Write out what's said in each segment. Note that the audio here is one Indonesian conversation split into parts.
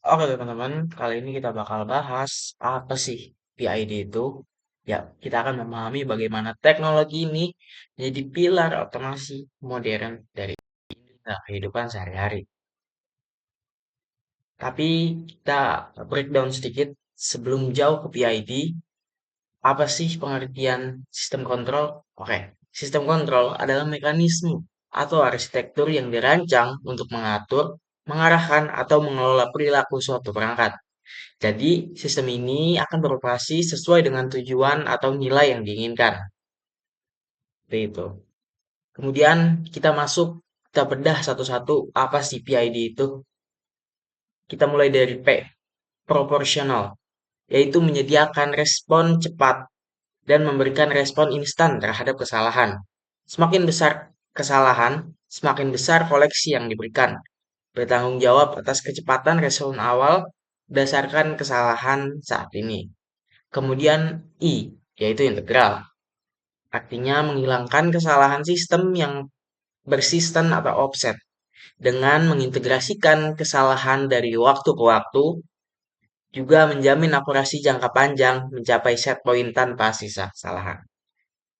Oke teman-teman, kali ini kita bakal bahas apa sih PID itu. Ya, kita akan memahami bagaimana teknologi ini menjadi pilar otomasi modern dari kehidupan sehari-hari. Tapi kita breakdown sedikit sebelum jauh ke PID, apa sih pengertian sistem kontrol? Oke, sistem kontrol adalah mekanisme atau arsitektur yang dirancang untuk mengatur, mengarahkan, atau mengelola perilaku suatu perangkat. Jadi, sistem ini akan beroperasi sesuai dengan tujuan atau nilai yang diinginkan. Seperti itu. Kemudian kita bedah satu-satu apa sih PID itu. Kita mulai dari P, proporsional, yaitu menyediakan respon cepat dan memberikan respon instan terhadap kesalahan. Semakin besar kesalahan, semakin besar koleksi yang diberikan. Bertanggung jawab atas kecepatan respon awal berdasarkan kesalahan saat ini. Kemudian I, yaitu integral. Artinya menghilangkan kesalahan sistem yang bersisten atau offset dengan mengintegrasikan kesalahan dari waktu ke waktu, juga menjamin akurasi jangka panjang mencapai set point tanpa sisa kesalahan.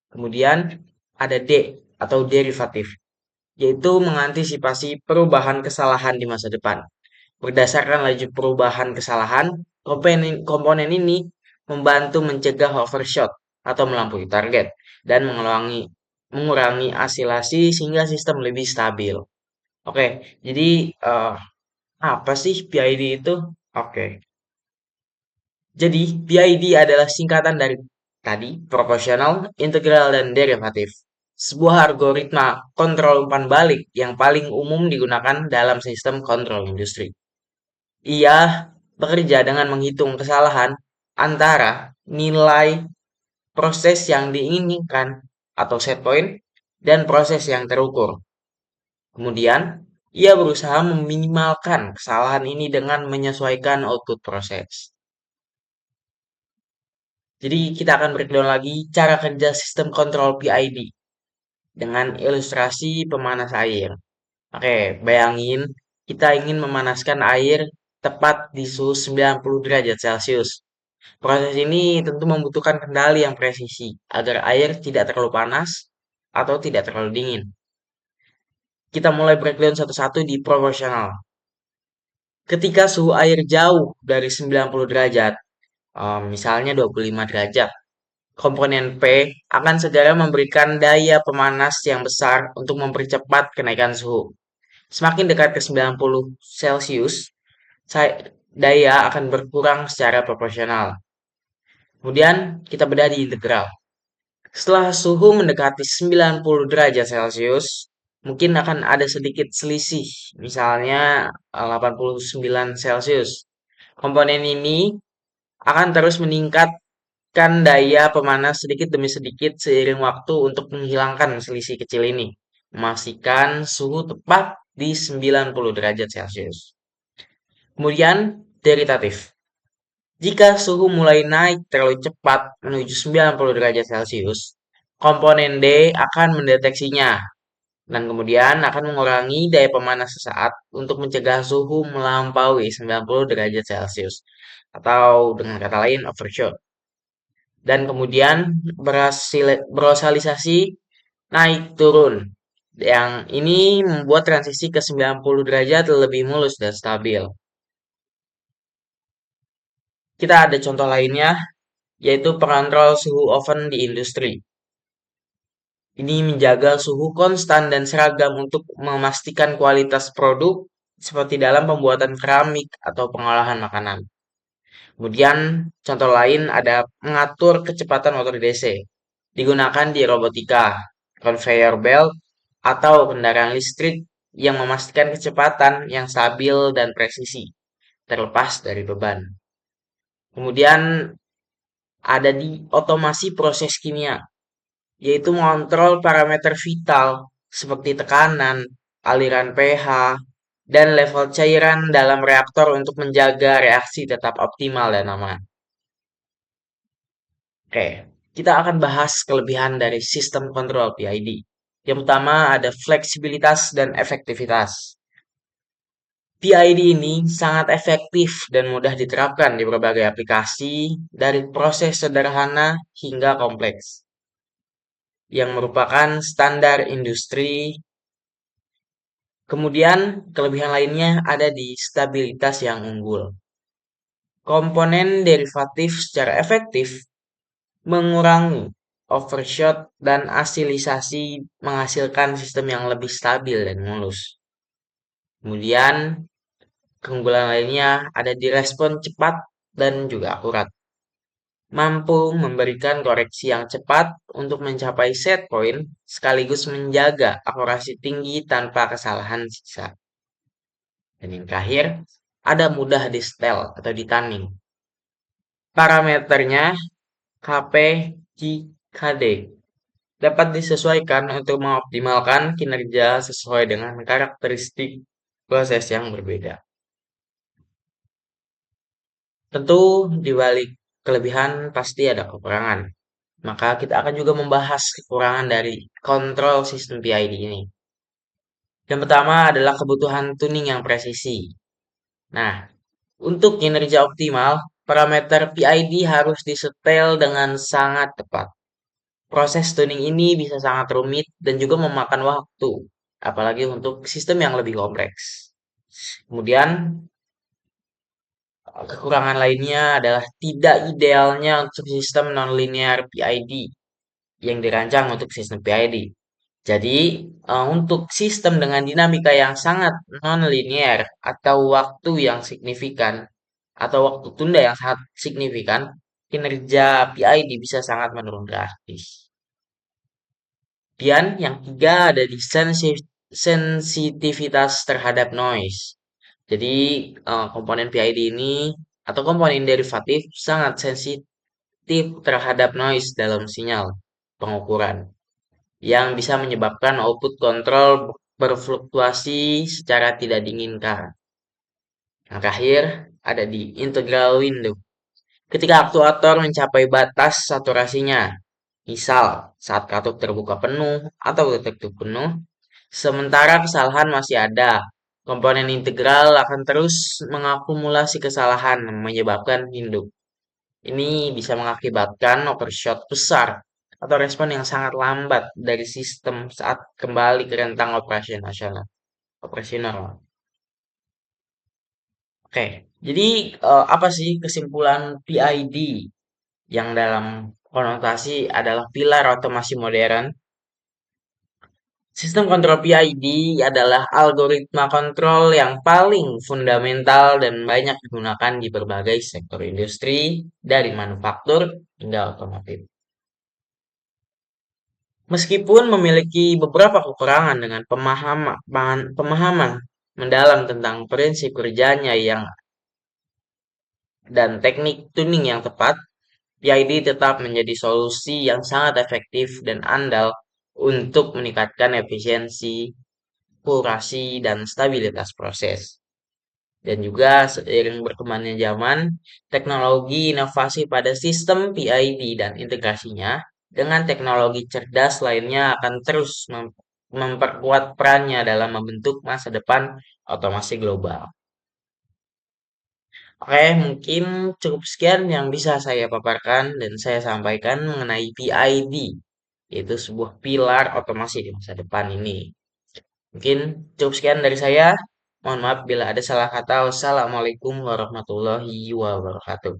Kemudian ada D atau derivatif, yaitu mengantisipasi perubahan kesalahan di masa depan. Berdasarkan laju perubahan kesalahan, komponen ini membantu mencegah overshot atau melampaui target dan mengurangi asilasi sehingga sistem lebih stabil. Oke, jadi apa sih PID itu? Oke, jadi PID adalah singkatan dari tadi proporsional, integral, dan derivatif. Sebuah algoritma kontrol umpan balik yang paling umum digunakan dalam sistem kontrol industri. Ia bekerja dengan menghitung kesalahan antara nilai proses yang diinginkan atau set point dan proses yang terukur. Kemudian, ia berusaha meminimalkan kesalahan ini dengan menyesuaikan output proses. Jadi kita akan breakdown lagi cara kerja sistem kontrol PID dengan ilustrasi pemanas air. Oke, bayangin kita ingin memanaskan air tepat di suhu 90 derajat Celcius. Proses ini tentu membutuhkan kendali yang presisi agar air tidak terlalu panas atau tidak terlalu dingin. Kita mulai breakdown satu-satu di proporsional. Ketika suhu air jauh dari 90 derajat, misalnya 25 derajat, komponen P akan segera memberikan daya pemanas yang besar untuk mempercepat kenaikan suhu. Semakin dekat ke 90 Celcius, daya akan berkurang secara proporsional. Kemudian kita bedah di integral. Setelah suhu mendekati 90 derajat Celcius, mungkin akan ada sedikit selisih, misalnya 89 Celcius. Komponen ini akan terus meningkatkan daya pemanas sedikit demi sedikit seiring waktu untuk menghilangkan selisih kecil ini, memastikan suhu tepat di 90 derajat Celcius. Kemudian, deritatif. Jika suhu mulai naik terlalu cepat menuju 90 derajat Celcius, komponen D akan mendeteksinya dan kemudian akan mengurangi daya pemanas sesaat untuk mencegah suhu melampaui 90 derajat Celcius atau dengan kata lain overshoot. Dan kemudian berosalisasi naik turun. Yang ini membuat transisi ke 90 derajat lebih mulus dan stabil. Kita ada contoh lainnya, yaitu pengontrol suhu oven di industri. Ini menjaga suhu konstan dan seragam untuk memastikan kualitas produk seperti dalam pembuatan keramik atau pengolahan makanan. Kemudian contoh lain ada mengatur kecepatan motor DC. Digunakan di robotika, conveyor belt, atau kendaraan listrik yang memastikan kecepatan yang stabil dan presisi, terlepas dari beban. Kemudian ada di otomasi proses kimia, yaitu mengontrol parameter vital seperti tekanan, aliran pH, dan level cairan dalam reaktor untuk menjaga reaksi tetap optimal dan aman. Oke, kita akan bahas kelebihan dari sistem kontrol PID. Yang pertama ada fleksibilitas dan efektivitas. PID ini sangat efektif dan mudah diterapkan di berbagai aplikasi, dari proses sederhana hingga kompleks, yang merupakan standar industri. Kemudian, kelebihan lainnya ada di stabilitas yang unggul. Komponen derivatif secara efektif mengurangi overshot dan asilisasi, menghasilkan sistem yang lebih stabil dan mulus. Kemudian, keunggulan lainnya ada di respon cepat dan juga akurat. Mampu memberikan koreksi yang cepat untuk mencapai set point sekaligus menjaga akurasi tinggi tanpa kesalahan sisa. Dan yang terakhir, ada mudah di setel atau di tunning. Parameternya KP, Q, KD dapat disesuaikan untuk mengoptimalkan kinerja sesuai dengan karakteristik proses yang berbeda. Tentu di balik kelebihan pasti ada kekurangan. Maka kita akan juga membahas kekurangan dari kontrol sistem PID ini. Yang pertama adalah kebutuhan tuning yang presisi. Nah, untuk kinerja optimal, parameter PID harus disetel dengan sangat tepat. Proses tuning ini bisa sangat rumit dan juga memakan waktu, apalagi untuk sistem yang lebih kompleks. Kemudian, kekurangan lainnya adalah tidak idealnya untuk sistem nonlinear PID yang dirancang untuk sistem PID. Jadi, untuk sistem dengan dinamika yang sangat nonlinear atau waktu yang signifikan atau waktu tunda yang sangat signifikan, kinerja PID bisa sangat menurun drastis. Kemudian yang ketiga ada di sensitivitas terhadap noise. Jadi komponen PID ini atau komponen derivatif sangat sensitif terhadap noise dalam sinyal pengukuran yang bisa menyebabkan output kontrol berfluktuasi secara tidak diinginkan. Yang terakhir ada di integral window. Ketika aktuator mencapai batas saturasinya, misal saat katup terbuka penuh atau tertutup penuh, sementara kesalahan masih ada, komponen integral akan terus mengakumulasi kesalahan menyebabkan window. Ini bisa mengakibatkan overshot besar atau respon yang sangat lambat dari sistem saat kembali ke rentang operasional. Oke, jadi apa sih kesimpulan PID yang dalam konotasi adalah pilar otomasi modern? Sistem kontrol PID adalah algoritma kontrol yang paling fundamental dan banyak digunakan di berbagai sektor industri, dari manufaktur hingga otomotif. Meskipun memiliki beberapa kekurangan dengan pemahaman mendalam tentang prinsip kerjanya dan teknik tuning yang tepat, PID tetap menjadi solusi yang sangat efektif dan andal untuk meningkatkan efisiensi, akurasi, dan stabilitas proses. Dan juga seiring berkembangnya zaman, teknologi inovasi pada sistem PID dan integrasinya dengan teknologi cerdas lainnya akan terus memperkuat perannya dalam membentuk masa depan otomasi global. Oke, mungkin cukup sekian yang bisa saya paparkan dan saya sampaikan mengenai PID, yaitu sebuah pilar otomasi di masa depan ini. Mungkin cukup sekian dari saya. Mohon maaf bila ada salah kata. Wassalamualaikum warahmatullahi wabarakatuh.